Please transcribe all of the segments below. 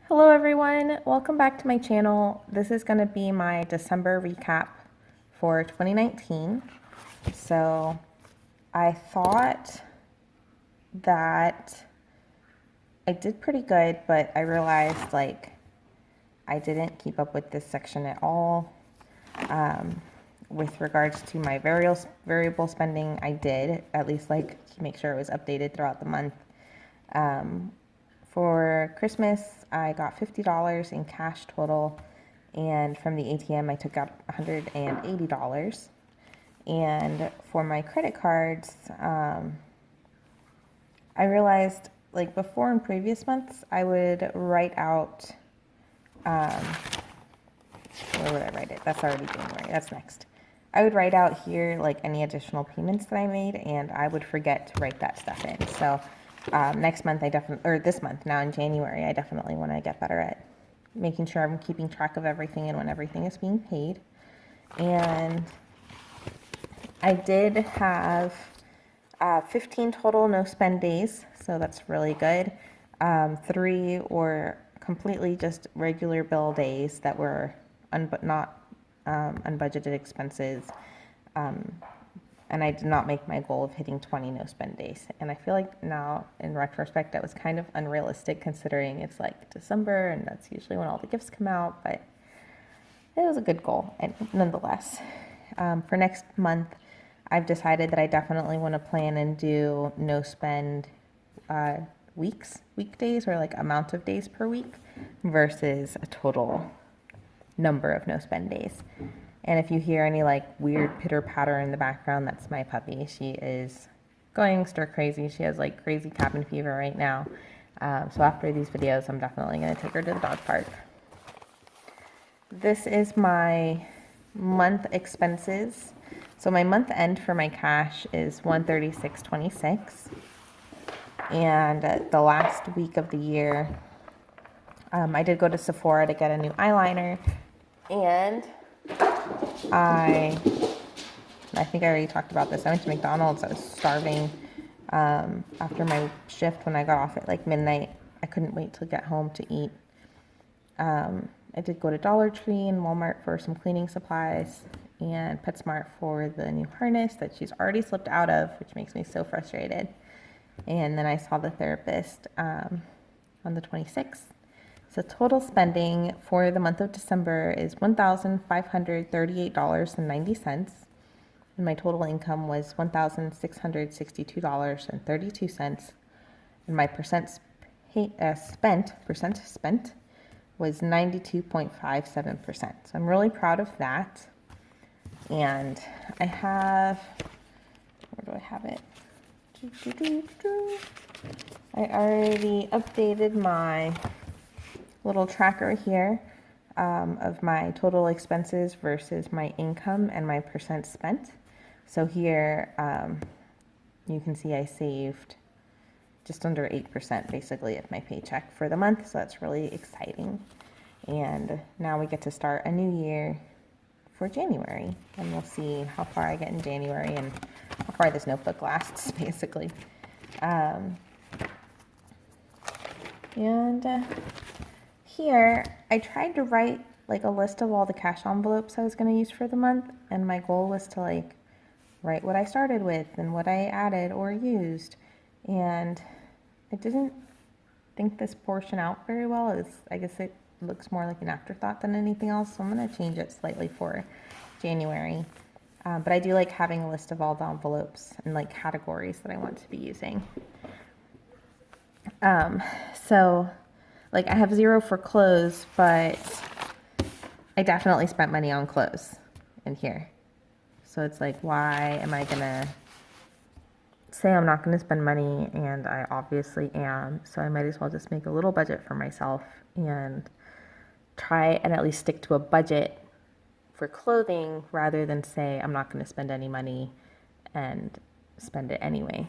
Hello everyone, welcome back to my channel. This is going to be my December recap for 2019. So I thought that I did pretty good, but I realized I didn't keep up with this section at all. With regards to my variable spending, I did at least make sure it was updated throughout the month. For Christmas, I got $50 in cash total, and from the ATM, I took out $180. And for my credit cards, I realized before in previous months, I would write out, where would I write it? That's already January, that's next. I would write out here any additional payments that I made, and I would forget to write that stuff in. So next month or this month now in January, I definitely want to get better at making sure I'm keeping track of everything and when everything is being paid. And I did have 15 total no spend days, so that's really good. 3 were completely just regular bill days that were not unbudgeted expenses. And I did not make my goal of hitting 20 no spend days. And I feel like now in retrospect, that was kind of unrealistic considering it's December and that's usually when all the gifts come out, but it was a good goal and nonetheless. For next month, I've decided that I definitely want to plan and do no spend weekdays or amount of days per week versus a total number of no spend days. And if you hear any weird pitter patter in the background, that's my puppy. She is going stir crazy. She has crazy cabin fever right now. So after these videos, I'm definitely going to take her to the dog park. This is my month expenses. So my month end for my cash is $136.26. And the last week of the year, I did go to Sephora to get a new eyeliner, and I think I already talked about this. I went to McDonald's. I was starving after my shift when I got off at midnight. I couldn't wait to get home to eat. I did go to Dollar Tree and Walmart for some cleaning supplies and PetSmart for the new harness that she's already slipped out of, which makes me so frustrated. And then I saw the therapist on the 26th. So total spending for the month of December is $1,538.90. And my total income was $1,662.32. And my percent spent was 92.57%. So I'm really proud of that. And I have, where do I have it? I already updated my little tracker here of my total expenses versus my income and my percent spent. So here you can see I saved just under 8% basically of my paycheck for the month. So that's really exciting. And now we get to start a new year for January, and we'll see how far I get in January and how far this notebook lasts basically. Here I tried to write a list of all the cash envelopes I was going to use for the month, and my goal was to write what I started with and what I added or used, and I didn't think this portion out very well. I guess it looks more like an afterthought than anything else, so I'm going to change it slightly for January. But I do like having a list of all the envelopes and categories that I want to be using. So I have 0 for clothes, but I definitely spent money on clothes in here. So it's why am I gonna say I'm not gonna spend money? And I obviously am. So I might as well just make a little budget for myself and try and at least stick to a budget for clothing rather than say I'm not gonna spend any money and spend it anyway.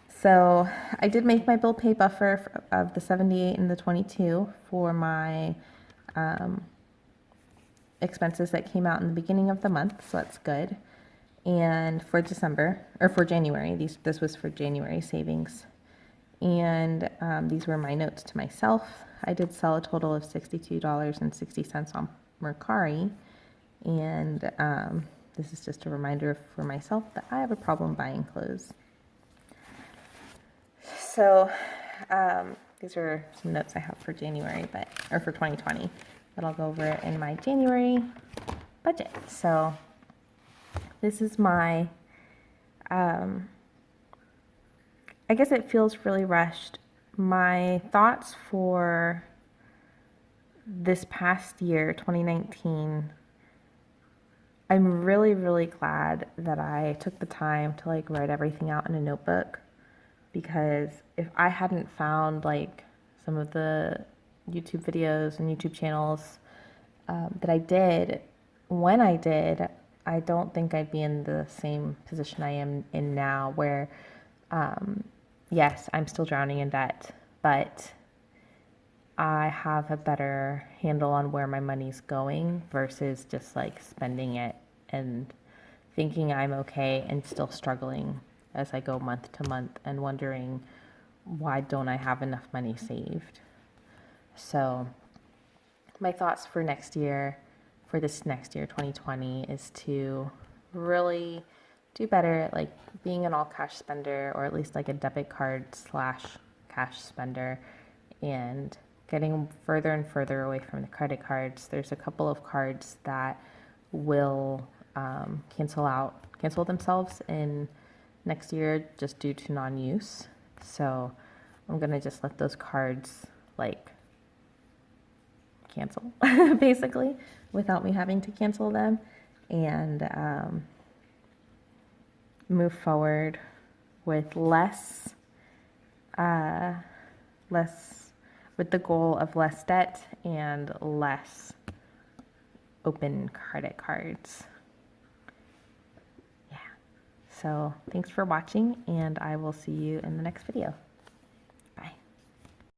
So I did make my bill pay buffer of the 78 and the 22 for my expenses that came out in the beginning of the month, so that's good. And for December, or for January, this was for January savings, And these were my notes to myself. I did sell a total of $62.60 on Mercari. And this is just a reminder for myself that I have a problem buying clothes. So these are some notes I have for January, or for 2020, but I'll go over it in my January budget. So this is my, I guess it feels really rushed. My thoughts for this past year, 2019, I'm really, really glad that I took the time to like write everything out in a notebook, because if I hadn't found like some of the YouTube videos and YouTube channels that I did, when I did, I don't think I'd be in the same position I am in now, where yes, I'm still drowning in debt, but I have a better handle on where my money's going versus just like spending it and thinking I'm okay and still struggling as I go month to month and wondering, why don't I have enough money saved? So my thoughts for next year, for this next year, 2020, is to really do better at like being an all cash spender, or at least like a debit card / cash spender, and getting further and further away from the credit cards. There's a couple of cards that will cancel themselves in next year just due to non-use. So I'm gonna just let those cards like cancel basically without me having to cancel them, and move forward with less with the goal of less debt and less open credit cards. Yeah. So thanks for watching, and I will see you in the next video.